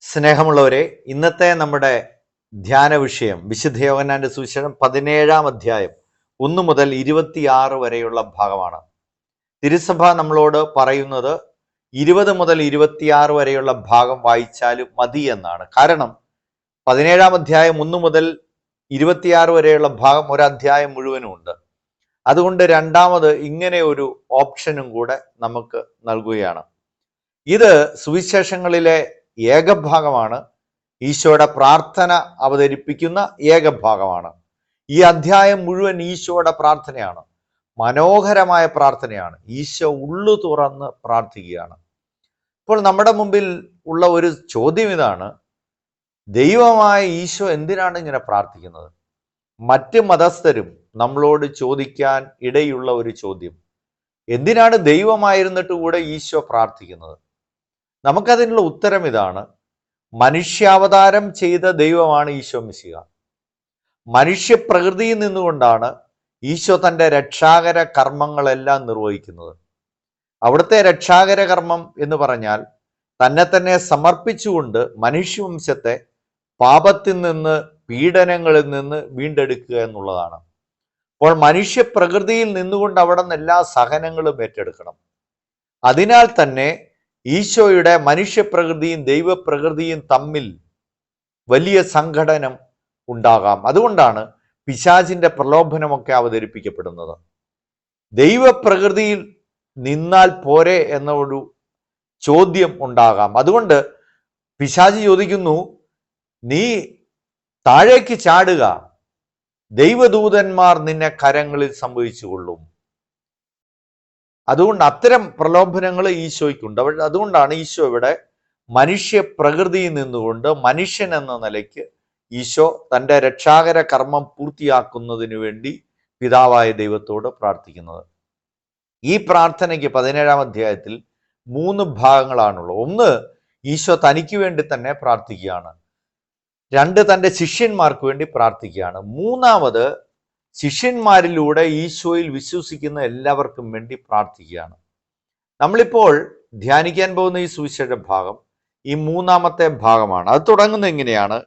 സ്നേഹമുള്ളവരെ, ഇന്നത്തെ നമ്മുടെ ധ്യാന വിഷയം വിശുദ്ധ യോഹന്നാന്റെ സുവിശേഷം 17-ാം അധ്യായം 1 മുതൽ 26 വരെയുള്ള ഭാഗമാണ്. തിരുസഭ നമ്മളോട് പറയുന്നത് 20 മുതൽ 26 വരെയുള്ള ഭാഗം വായിച്ചാലും മതി എന്നാണ്. കാരണം 17-ാം അധ്യായം 1 മുതൽ 26 വരെയുള്ള ഭാഗം ഒരു അധ്യായം മുഴുവനും ഉണ്ട്. അതുകൊണ്ട് രണ്ടാമത് ഇങ്ങനെ ഒരു ഓപ്ഷനും കൂടെ നമുക്ക് നൽകുകയാണ്. ഇത് സുവിശേഷങ്ങളിലെ ഏകഭാഗമാണ്. ഈശോയുടെ പ്രാർത്ഥന അവതരിപ്പിക്കുന്ന ഏകഭാഗമാണ്. ഈ അധ്യായം മുഴുവൻ ഈശോയുടെ പ്രാർത്ഥനയാണ്. മനോഹരമായ പ്രാർത്ഥനയാണ്. ഈശോ ഉള്ളു തുറന്ന് പ്രാർത്ഥിക്കുകയാണ്. ഇപ്പോൾ നമ്മുടെ മുമ്പിൽ ഉള്ള ഒരു ചോദ്യം ഇതാണ്: ദൈവമായ ഈശോ എന്തിനാണ് ഇങ്ങനെ പ്രാർത്ഥിക്കുന്നത്? മറ്റ് മതസ്ഥരും നമ്മളോട് ചോദിക്കാൻ ഇടയുള്ള ഒരു ചോദ്യം: എന്തിനാണ് ദൈവമായിരുന്നിട്ട് കൂടെ ഈശോ പ്രാർത്ഥിക്കുന്നത്? നമുക്കതിനുള്ള ഉത്തരം ഇതാണ്: മനുഷ്യാവതാരം ചെയ്ത ദൈവമാണ് ഈശോ മിശിഹ. മനുഷ്യപ്രകൃതിയിൽ നിന്നുകൊണ്ടാണ് ഈശോ തൻ്റെ രക്ഷാകര കർമ്മങ്ങളെല്ലാം നിർവഹിക്കുന്നത്. അവിടുത്തെ രക്ഷാകര കർമ്മം എന്ന് പറഞ്ഞാൽ തന്നെ തന്നെ സമർപ്പിച്ചുകൊണ്ട് മനുഷ്യവംശത്തെ പാപത്തിൽ നിന്ന്, പീഡനങ്ങളിൽ നിന്ന് വീണ്ടെടുക്കുക എന്നുള്ളതാണ്. അപ്പോൾ മനുഷ്യപ്രകൃതിയിൽ നിന്നുകൊണ്ട് അവിടെ നിന്ന് എല്ലാ സഹനങ്ങളും ഏറ്റെടുക്കണം. അതിനാൽ തന്നെ ഈശോയുടെ മനുഷ്യപ്രകൃതിയും ദൈവപ്രകൃതിയും തമ്മിൽ വലിയ സംഘടനം ഉണ്ടാകാം. അതുകൊണ്ടാണ് പിശാചിന്റെ പ്രലോഭനമൊക്കെ അവതരിപ്പിക്കപ്പെടുന്നത്. ദൈവപ്രകൃതിയിൽ നിന്നാൽ പോരെ എന്ന ഒരു ചോദ്യം ഉണ്ടാകാം. അതുകൊണ്ട് പിശാചി ചോദിക്കുന്നു, നീ താഴേക്ക് ചാടുക, ദൈവദൂതന്മാർ നിന്നെ കരങ്ങളിൽ സംഭവിച്ചുകൊള്ളും. അതുകൊണ്ട് അത്തരം പ്രലോഭനങ്ങൾ ഈശോയ്ക്കുണ്ട്. അതുകൊണ്ടാണ് ഈശോ ഇവിടെ മനുഷ്യ പ്രകൃതിയിൽ നിന്നുകൊണ്ട് മനുഷ്യൻ എന്ന നിലയ്ക്ക് ഈശോ തൻ്റെ രക്ഷാകര കർമ്മം പൂർത്തിയാക്കുന്നതിന് വേണ്ടി പിതാവായ ദൈവത്തോട് പ്രാർത്ഥിക്കുന്നത്. ഈ പ്രാർത്ഥനയ്ക്ക് 17-ാം അധ്യായത്തിൽ 3 ഭാഗങ്ങളാണുള്ളത്. ഒന്ന്, ഈശോ തനിക്ക് വേണ്ടി തന്നെ പ്രാർത്ഥിക്കുകയാണ്. 2, തൻ്റെ ശിഷ്യന്മാർക്ക് വേണ്ടി പ്രാർത്ഥിക്കുകയാണ്. മൂന്നാമത്, ശിഷ്യന്മാരിലൂടെ ഈശോയിൽ വിശ്വസിക്കുന്ന എല്ലാവർക്കും വേണ്ടി പ്രാർത്ഥിക്കുകയാണ്. നമ്മളിപ്പോൾ ധ്യാനിക്കാൻ പോകുന്ന ഈ സുവിശേഷ ഭാഗം ഈ 3-ാമത്തെ ഭാഗമാണ്. അത് തുടങ്ങുന്നത് എങ്ങനെയാണ്?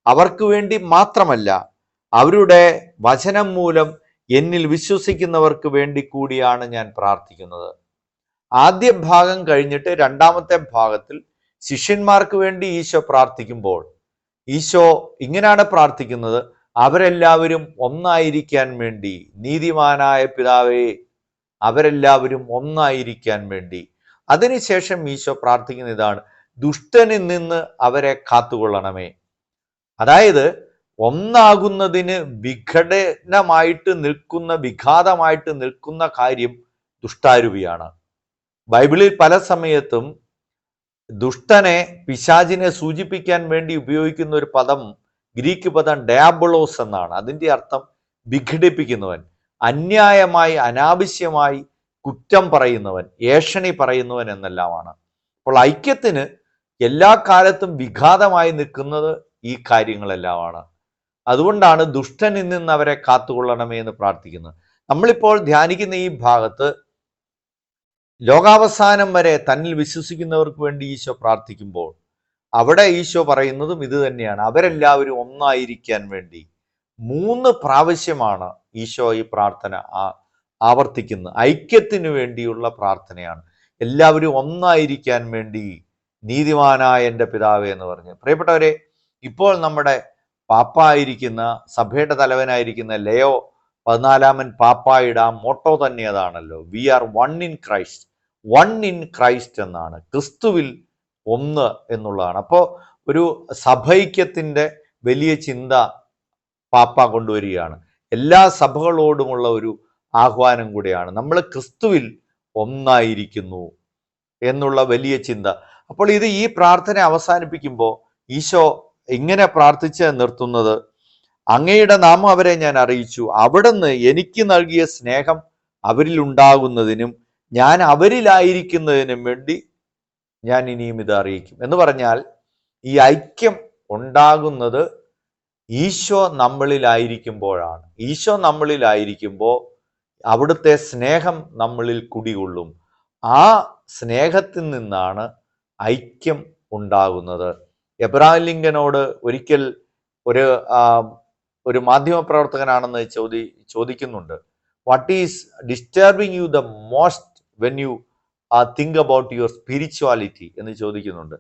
അവർക്ക് വേണ്ടി മാത്രമല്ല, അവരുടെ വചനം മൂലം എന്നിൽ വിശ്വസിക്കുന്നവർക്ക് വേണ്ടി കൂടിയാണ് ഞാൻ പ്രാർത്ഥിക്കുന്നത്. ആദ്യ ഭാഗം കഴിഞ്ഞിട്ട് 2-ാമത്തെ ഭാഗത്തിൽ ശിഷ്യന്മാർക്ക് വേണ്ടി ഈശോ പ്രാർത്ഥിക്കുമ്പോൾ ഈശോ ഇങ്ങനെയാണ് പ്രാർത്ഥിക്കുന്നത്: അവരെല്ലാവരും ഒന്നായിരിക്കാൻ വേണ്ടി, നീതിമാനായ പിതാവേ, അവരെല്ലാവരും ഒന്നായിരിക്കാൻ വേണ്ടി. അതിനുശേഷം ഈശോ പ്രാർത്ഥിക്കുന്ന ഇതാണ്: ദുഷ്ടനിൽ നിന്ന് അവരെ കാത്തുകൊള്ളണമേ. അതായത് ഒന്നാകുന്നതിന് വിഘടനമായിട്ട് നിൽക്കുന്ന, വിഘാതമായിട്ട് നിൽക്കുന്ന കാര്യം ദുഷ്ടാരൂപിയാണ്. ബൈബിളിൽ പല സമയത്തും ദുഷ്ടനെ, പിശാചിനെ സൂചിപ്പിക്കാൻ വേണ്ടി ഉപയോഗിക്കുന്ന ഒരു പദം, ഗ്രീക്ക് പദം ഡയാബോളോസ് എന്നാണ്. അതിൻ്റെ അർത്ഥം വിഘടിപ്പിക്കുന്നവൻ, അന്യായമായി അനാവശ്യമായി കുറ്റം പറയുന്നവൻ, ഏഷണി പറയുന്നവൻ എന്നെല്ലാമാണ്. അപ്പോൾ ഐക്യത്തിന് എല്ലാ കാലത്തും വിഘാതമായി നിൽക്കുന്നത് ഈ കാര്യങ്ങളെല്ലാമാണ്. അതുകൊണ്ടാണ് ദുഷ്ടനിൽ നിന്ന് അവരെ കാത്തുകൊള്ളണമേ എന്ന് പ്രാർത്ഥിക്കുന്നത്. നമ്മളിപ്പോൾ ധ്യാനിക്കുന്ന ഈ ഭാഗത്ത് ലോകാവസാനം വരെ തന്നിൽ വിശ്വസിക്കുന്നവർക്ക് വേണ്ടി ഈശോ പ്രാർത്ഥിക്കുമ്പോൾ അവിടെ ഈശോ പറയുന്നതും ഇത് തന്നെയാണ്: അവരെല്ലാവരും ഒന്നായിരിക്കാൻ വേണ്ടി. 3 പ്രാവശ്യമാണ് ഈശോ ഈ പ്രാർത്ഥന ആവർത്തിക്കുന്നത്. ഐക്യത്തിനു വേണ്ടിയുള്ള പ്രാർത്ഥനയാണ്. എല്ലാവരും ഒന്നായിരിക്കാൻ വേണ്ടി, നീതിമാനായ എൻ്റെ പിതാവേ എന്ന് പറഞ്ഞ്. പ്രിയപ്പെട്ടവരെ, ഇപ്പോൾ നമ്മുടെ പാപ്പായിരിക്കുന്ന, സഭയുടെ തലവനായിരിക്കുന്ന ലയോ 14-ാമൻ പാപ്പായുടെ ആ മോട്ടോ തന്നെ അതാണല്ലോ: we are one in Christ. One in Christ എന്നാണ്, ക്രിസ്തുവിൽ ഒന്ന് എന്നുള്ളതാണ്. അപ്പോൾ ഒരു സഭൈക്യത്തിൻ്റെ വലിയ ചിന്ത പാപ്പ കൊണ്ടുവരികയാണ്. എല്ലാ സഭകളോടുമുള്ള ഒരു ആഹ്വാനം കൂടെയാണ്. നമ്മൾ ക്രിസ്തുവിൽ ഒന്നായിരിക്കുന്നു എന്നുള്ള വലിയ ചിന്ത. അപ്പോൾ ഈ പ്രാർത്ഥന അവസാനിപ്പിക്കുമ്പോൾ ഈശോ ഇങ്ങനെ പ്രാർത്ഥിച്ച് നിർത്തുന്നത്: അങ്ങയുടെ നാമം അവരെ ഞാൻ അറിയിച്ചു, അവിടുന്ന് എനിക്ക് നൽകിയ സ്നേഹം അവരിൽ ഉണ്ടാകുന്നതിനും ഞാൻ അവരിലായിരിക്കുന്നതിനും വേണ്ടി ഞാൻ ഇനിയും ഇത് അറിയിക്കും. എന്ന് പറഞ്ഞാൽ ഈ ഐക്യം ഉണ്ടാകുന്നത് ഈശോ നമ്മളിലായിരിക്കുമ്പോഴാണ്. ഈശോ നമ്മളിലായിരിക്കുമ്പോൾ അവിടുത്തെ സ്നേഹം നമ്മളിൽ കുടികൊള്ളും. ആ സ്നേഹത്തിൽ നിന്നാണ് ഐക്യം ഉണ്ടാകുന്നത്. എബ്രഹാം ലിങ്കനോട് ഒരിക്കൽ ഒരു ആ, ഒരു മാധ്യമപ്രവർത്തകനാണെന്ന് ചോദിക്കുന്നുണ്ട്, what is disturbing you the most when you think about your spirituality എന്ന് ചോദിക്കുന്നുണ്ട്.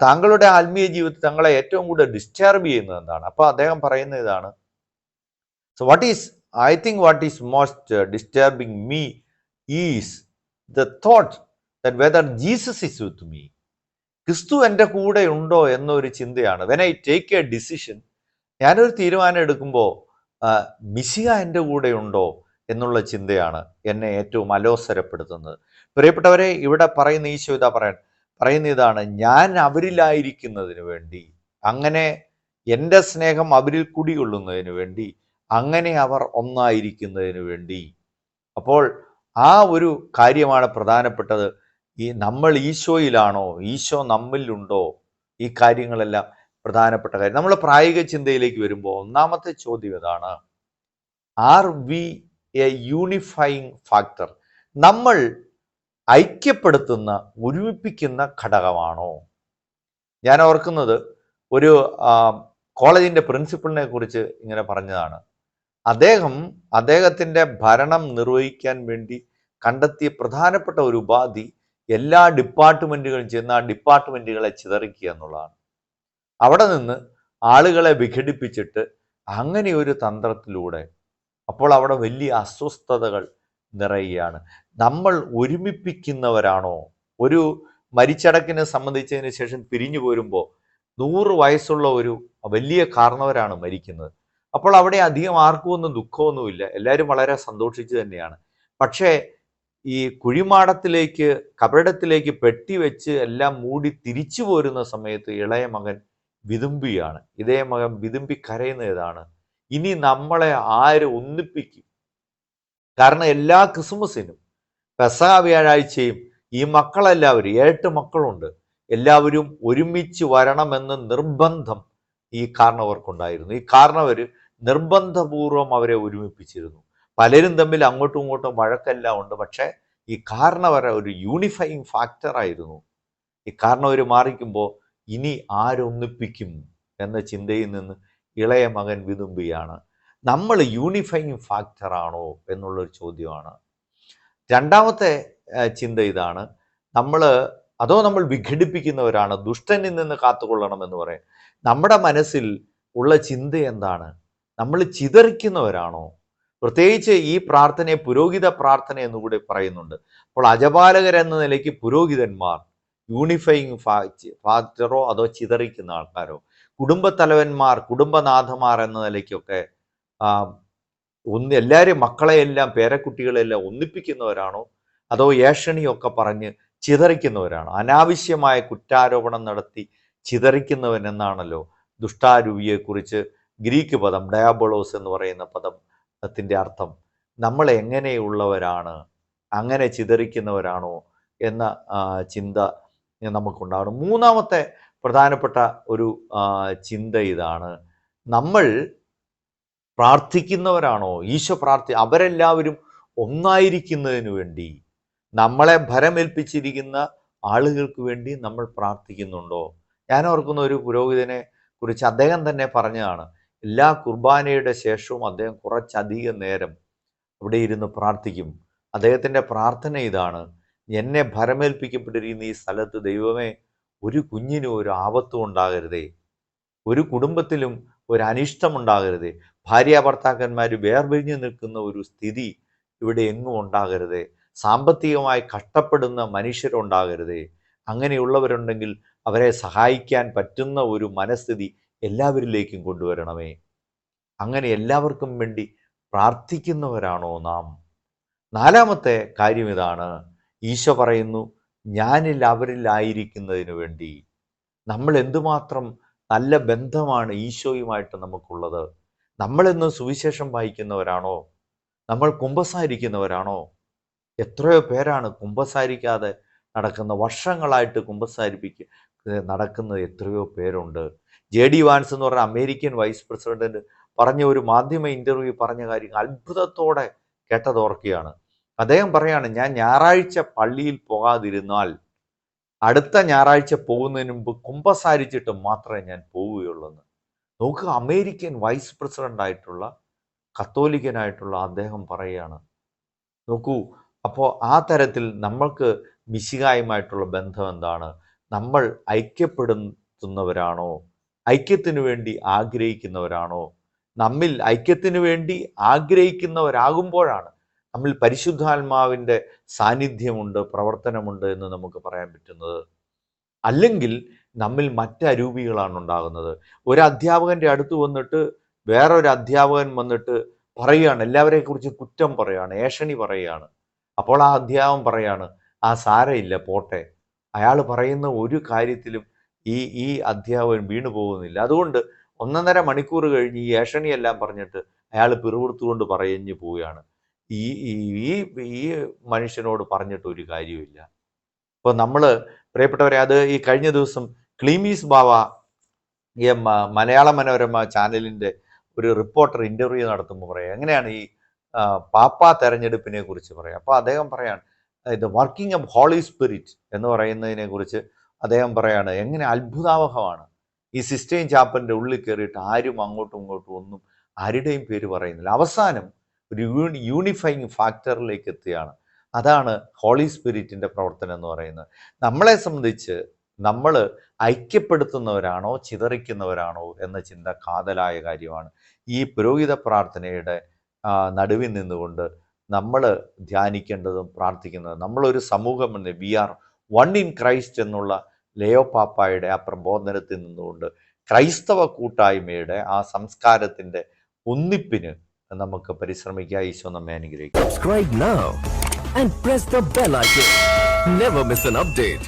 താങ്കളുടെ ആത്മീയ ജീവിതത്തിൽ തങ്ങളെ ഏറ്റവും കൂടുതൽ ഡിസ്റ്റർബ് ചെയ്യുന്നത് എന്താണ്? അപ്പൊ അദ്ദേഹം പറയുന്ന ഇതാണ്, so I think what is most disturbing me is the thought that whether Jesus is with me, ക്രിസ്തു എൻ്റെ കൂടെ ഉണ്ടോ എന്നൊരു ചിന്തയാണ്. When I take A decision, ഞാനൊരു തീരുമാനം എടുക്കുമ്പോൾ മിശിഹ എൻ്റെ കൂടെ ഉണ്ടോ എന്നുള്ള ചിന്തയാണ് എന്നെ ഏറ്റവും അലോസരപ്പെടുത്തുന്നത്. പ്രിയപ്പെട്ടവരെ, ഇവിടെ പറയുന്ന ഈശോ പറയുന്ന ഇതാണ്, ഞാൻ അവരിലായിരിക്കുന്നതിന് വേണ്ടി, അങ്ങനെ എൻ്റെ സ്നേഹം അവരിൽ കുടികൊള്ളുന്നതിന് വേണ്ടി, അങ്ങനെ അവർ ഒന്നായിരിക്കുന്നതിന് വേണ്ടി. അപ്പോൾ ആ ഒരു കാര്യമാണ് പ്രധാനപ്പെട്ടത്. നമ്മൾ ഈശോയിലാണോ, ഈശോ നമ്മിലുണ്ടോ, ഈ കാര്യങ്ങളെല്ലാം പ്രധാനപ്പെട്ട കാര്യം. നമ്മൾ പ്രായോഗിക ചിന്തയിലേക്ക് വരുമ്പോൾ ഒന്നാമത്തെ ചോദ്യം ഇതാണ്, are we a unifying factor? നമ്മൾ ഐക്യപ്പെടുത്തുന്ന, ഒരുമിപ്പിക്കുന്ന ഘടകമാണോ? ഞാൻ ഓർക്കുന്നത് ഒരു കോളേജിന്റെ പ്രിൻസിപ്പളിനെ കുറിച്ച് ഇങ്ങനെ പറഞ്ഞതാണ്. അദ്ദേഹത്തിന്റെ ഭരണം നിർവഹിക്കാൻ വേണ്ടി കണ്ടെത്തിയ പ്രധാനപ്പെട്ട ഒരു ഉപാധി എല്ലാ ഡിപ്പാർട്ട്മെന്റുകളും ചെന്ന് ആ ഡിപ്പാർട്ട്മെന്റുകളെ ചിതറിക്കുക എന്നുള്ളതാണ്. അവിടെ നിന്ന് ആളുകളെ വിഘടിപ്പിച്ചിട്ട് അങ്ങനെ ഒരു തന്ത്രത്തിലൂടെ, അപ്പോൾ അവിടെ വലിയ അസ്വസ്ഥതകൾ നിറയുകയാണ്. നമ്മൾ ഒരുമിപ്പിക്കുന്നവരാണോ? ഒരു മരിച്ചടക്കിനെ സംബന്ധിച്ചതിന് ശേഷം പിരിഞ്ഞു പോരുമ്പോൾ 100 വയസ്സുള്ള ഒരു വലിയ കാരണവരാണ് മരിക്കുന്നത്. അപ്പോൾ അവിടെ അധികം ആർക്കും ഒന്നും ദുഃഖമൊന്നുമില്ല, എല്ലാവരും വളരെ സന്തോഷിച്ച് തന്നെയാണ്. പക്ഷേ ഈ കുഴിമാടത്തിലേക്ക്, കബറിടത്തിലേക്ക് പെട്ടി വെച്ച് എല്ലാം മൂടി തിരിച്ചു പോരുന്ന സമയത്ത് ഇളയ മകൻ വിതുമ്പിയാണ്. ഇതേ മകൻ വിതുമ്പി കരയുന്ന ഏതാണ്, ഇനി നമ്മളെ ആര് ഒന്നിപ്പിക്കും? കാരണം എല്ലാ ക്രിസ്മസിനും പെസഹ വ്യാഴാഴ്ചയും ഈ മക്കളെല്ലാവരും, 8 മക്കളുണ്ട്, എല്ലാവരും ഒരുമിച്ച് വരണമെന്ന് നിർബന്ധം ഈ കാരണവർക്കുണ്ടായിരുന്നു. ഈ കാരണവർ നിർബന്ധപൂർവം അവരെ ഒരുമിപ്പിച്ചിരുന്നു. പലരും തമ്മിൽ അങ്ങോട്ടും ഇങ്ങോട്ടും വഴക്കെല്ലാം ഉണ്ട്, പക്ഷേ ഈ കാരണവർ ഒരു യൂണിഫൈങ് ഫാക്ടറായിരുന്നു. ഈ കാരണവർ മാറിക്കുമ്പോൾ ഇനി ആരൊന്നിപ്പിക്കും എന്ന ചിന്തയിൽ നിന്ന് ഇളയ മകൻ വിതുമ്പിയാണ്. നമ്മൾ യൂണിഫൈങ് ഫാക്ടറാണോ എന്നുള്ളൊരു ചോദ്യമാണ്. രണ്ടാമത്തെ ചിന്ത ഇതാണ്, അതോ നമ്മൾ വിഘടിപ്പിക്കുന്നവരാണ്? ദുഷ്ടനിൽ നിന്ന് കാത്തുകൊള്ളണം എന്ന് പറയും. നമ്മുടെ മനസ്സിൽ ഉള്ള ചിന്ത എന്താണ്? നമ്മൾ ചിതറിക്കുന്നവരാണോ? പ്രത്യേകിച്ച് ഈ പ്രാർത്ഥനയെ പുരോഹിത പ്രാർത്ഥന എന്നുകൂടി പറയുന്നുണ്ട്. അപ്പോൾ അജപാലകരെന്ന നിലയ്ക്ക് പുരോഹിതന്മാർ യൂണിഫൈങ് ഫാക്ടറോ അതോ ചിതറിക്കുന്ന ആൾക്കാരോ? കുടുംബത്തലവന്മാർ, കുടുംബനാഥന്മാർ എന്ന നിലയ്ക്കൊക്കെ എല്ലാവരും, മക്കളെയെല്ലാം പേരക്കുട്ടികളെല്ലാം ഒന്നിപ്പിക്കുന്നവരാണോ അതോ ഏഷണിയൊക്കെ പറഞ്ഞ് ചിതറിക്കുന്നവരാണോ? അനാവശ്യമായ കുറ്റാരോപണം നടത്തി ചിതറിക്കുന്നവൻ എന്നാണല്ലോ ദുഷ്ടാരൂപിയെക്കുറിച്ച് ഗ്രീക്ക് പദം ഡയാബോളോസ് എന്ന് പറയുന്ന പദത്തിൻ്റെ അർത്ഥം. നമ്മൾ എങ്ങനെയുള്ളവരാണ്? അങ്ങനെ ചിതറിക്കുന്നവരാണോ എന്ന ചിന്ത നമുക്കുണ്ടാകണം. മൂന്നാമത്തെ പ്രധാനപ്പെട്ട ഒരു ചിന്ത ഇതാണ്, നമ്മൾ പ്രാർത്ഥിക്കുന്നവരാണോ? ഈശോ അവരെല്ലാവരും ഒന്നായിരിക്കുന്നതിന് വേണ്ടി, നമ്മളെ ഭരമേൽപ്പിച്ചിരിക്കുന്ന ആളുകൾക്ക് വേണ്ടി നമ്മൾ പ്രാർത്ഥിക്കുന്നുണ്ടോ? ഞാൻ ഓർക്കുന്ന ഒരു പുരോഹിതനെ കുറിച്ച് അദ്ദേഹം തന്നെ പറഞ്ഞതാണ്, എല്ലാ കുർബാനയുടെ ശേഷവും അദ്ദേഹം കുറച്ചധികം നേരം അവിടെ ഇരുന്ന് പ്രാർത്ഥിക്കും. അദ്ദേഹത്തിൻ്റെ പ്രാർത്ഥന ഇതാണ്, എന്നെ ഭരമേൽപ്പിക്കപ്പെട്ടിരിക്കുന്ന ഈ സ്ഥലത്ത് ദൈവമേ, ഒരു കുഞ്ഞിനും ഒരു ആപത്തും ഉണ്ടാകരുതേ, ഒരു കുടുംബത്തിലും ഒരു അനിഷ്ടമുണ്ടാകരുതേ, ഭാര്യ ഭർത്താക്കന്മാർ വേർപിരിഞ്ഞു നിൽക്കുന്ന ഒരു സ്ഥിതി ഇവിടെ എങ്ങും ഉണ്ടാകരുതേ, സാമ്പത്തികമായി കഷ്ടപ്പെടുന്ന മനുഷ്യരുണ്ടാകരുതേ, അങ്ങനെയുള്ളവരുണ്ടെങ്കിൽ അവരെ സഹായിക്കാൻ പറ്റുന്ന ഒരു മനസ്ഥിതി എല്ലാവരിലേക്കും കൊണ്ടുവരണമേ. അങ്ങനെ എല്ലാവർക്കും വേണ്ടി പ്രാർത്ഥിക്കുന്നവരാണോ നാം? നാലാമത്തെ കാര്യം ഇതാണ്, ഈശോ പറയുന്നു, ഞാനിൽ അവരിലായിരിക്കുന്നതിന് വേണ്ടി. നമ്മൾ എന്തുമാത്രം നല്ല ബന്ധമാണ് ഈശോയുമായിട്ട് നമുക്കുള്ളത്? നമ്മളെന്ന് സുവിശേഷം വായിക്കുന്നവരാണോ? നമ്മൾ കുമ്പസാരിക്കുന്നവരാണോ? എത്രയോ പേരാണ് കുമ്പസാരിക്കാതെ നടക്കുന്ന, വർഷങ്ങളായിട്ട് നടക്കുന്നത് എത്രയോ പേരുണ്ട്. JD വാൻസ് എന്ന് പറഞ്ഞ അമേരിക്കൻ വൈസ് പ്രസിഡന്റ് പറഞ്ഞ ഒരു മാധ്യമ ഇന്റർവ്യൂ പറഞ്ഞ കാര്യം അത്ഭുതത്തോടെ കേട്ടതോർക്കുകയാണ്. അദ്ദേഹം പറയാണ്, ഞാൻ ഞായറാഴ്ച പള്ളിയിൽ പോകാതിരുന്നാൽ അടുത്ത ഞായറാഴ്ച പോകുന്നതിന് മുമ്പ് കുമ്പസാരിച്ചിട്ട് മാത്രമേ ഞാൻ പോവുകയുള്ളൂ എന്ന്. നോക്കുക, അമേരിക്കൻ വൈസ് പ്രസിഡന്റ് ആയിട്ടുള്ള കത്തോലിക്കനായിട്ടുള്ള അദ്ദേഹം പറയുകയാണ്. നോക്കൂ, അപ്പോൾ ആ തരത്തിൽ നമ്മൾക്ക് മിശിഹായുമായിട്ടുള്ള ബന്ധം എന്താണ്? നമ്മൾ ഐക്യപ്പെടുത്തുന്നവരാണോ? ഐക്യത്തിന് വേണ്ടി ആഗ്രഹിക്കുന്നവരാണോ? നമ്മിൽ ഐക്യത്തിന് വേണ്ടി ആഗ്രഹിക്കുന്നവരാകുമ്പോഴാണ് നമ്മിൽ പരിശുദ്ധാത്മാവിൻ്റെ സാന്നിധ്യമുണ്ട്, പ്രവർത്തനമുണ്ട് എന്ന് നമുക്ക് പറയാൻ പറ്റുന്നത്. അല്ലെങ്കിൽ നമ്മിൽ മറ്റരൂപികളാണ് ഉണ്ടാകുന്നത്. ഒരു അധ്യാപകൻ്റെ അടുത്ത് വന്നിട്ട് വേറൊരു അധ്യാപകൻ വന്നിട്ട് പറയുകയാണ്, എല്ലാവരെയും കുറിച്ച് കുറ്റം പറയുകയാണ്, ഏഷണി പറയുകയാണ്. അപ്പോൾ ആ അധ്യാപകൻ പറയാണ്, ആ സാരമില്ല പോട്ടെ, അയാൾ പറയുന്ന ഒരു കാര്യത്തിലും ഈ അധ്യാപകൻ വീണു പോകുന്നില്ല. അതുകൊണ്ട് 1.5 മണിക്കൂർ കഴിഞ്ഞ് ഈ ഏഷണിയെല്ലാം പറഞ്ഞിട്ട് അയാൾ പിറുപിറുത്തുകൊണ്ട് പറഞ്ഞു പോവുകയാണ്. ഈ ഈ ഈ മനുഷ്യനോട് പറഞ്ഞിട്ട് ഒരു കാര്യമില്ല. ഇപ്പോൾ നമ്മൾ പ്രിയപ്പെട്ടവരെ, അത് ഈ കഴിഞ്ഞ ദിവസം ക്ലീമീസ് ബാവ ഈ മലയാള മനോരമ ചാനലിൻ്റെ ഒരു റിപ്പോർട്ടർ ഇൻ്റർവ്യൂ നടത്തുമ്പോൾ പറയാം, എങ്ങനെയാണ് ഈ പാപ്പ തെരഞ്ഞെടുപ്പിനെ കുറിച്ച് പറയാം. അപ്പോൾ അദ്ദേഹം പറയാണ്, ഇത് വർക്കിംഗ് ഓഫ് ഹോളി സ്പിരിറ്റ് എന്ന് പറയുന്നതിനെ കുറിച്ച് അദ്ദേഹം പറയാണ്, എങ്ങനെ അത്ഭുതാവഹമാണ്. ഈ സിസ്റ്റൈൻ ചാപ്പലിൻ്റെ ഉള്ളിൽ കയറിയിട്ട് ആരും അങ്ങോട്ടും ഇങ്ങോട്ടും ഒന്നും ആരുടെയും പേര് പറയുന്നില്ല. അവസാനം ഒരു യൂണിഫൈങ് ഫാക്ടറിലേക്ക് എത്തുകയാണ്. അതാണ് ഹോളി സ്പിരിറ്റിൻ്റെ പ്രവർത്തനം എന്ന് പറയുന്നത്. നമ്മളെ സംബന്ധിച്ച് നമ്മൾ ഐക്യപ്പെടുത്തുന്നവരാണോ ചിതറിക്കുന്നവരാണോ എന്ന ചിന്ത കാതലായ കാര്യമാണ്. ഈ പുരോഹിത പ്രാർത്ഥനയുടെ നടുവിൽ നിന്നുകൊണ്ട് നമ്മൾ ധ്യാനിക്കേണ്ടതും പ്രാർത്ഥിക്കുന്നതും, നമ്മളൊരു സമൂഹം എന്ന് we are one in Christ എന്നുള്ള ലയോ പാപ്പായുടെ ആ പ്രബോധനത്തിൽ നിന്നുകൊണ്ട് ക്രൈസ്തവ കൂട്ടായ്മയുടെ ആ സംസ്കാരത്തിൻ്റെ ഒന്നിപ്പിന് നമുക്ക് പരിശ്രമിക്കാം. ഈശോ നമ്മെ അനുഗ്രഹിക്കും. Subscribe now and press the bell icon. Never miss an update.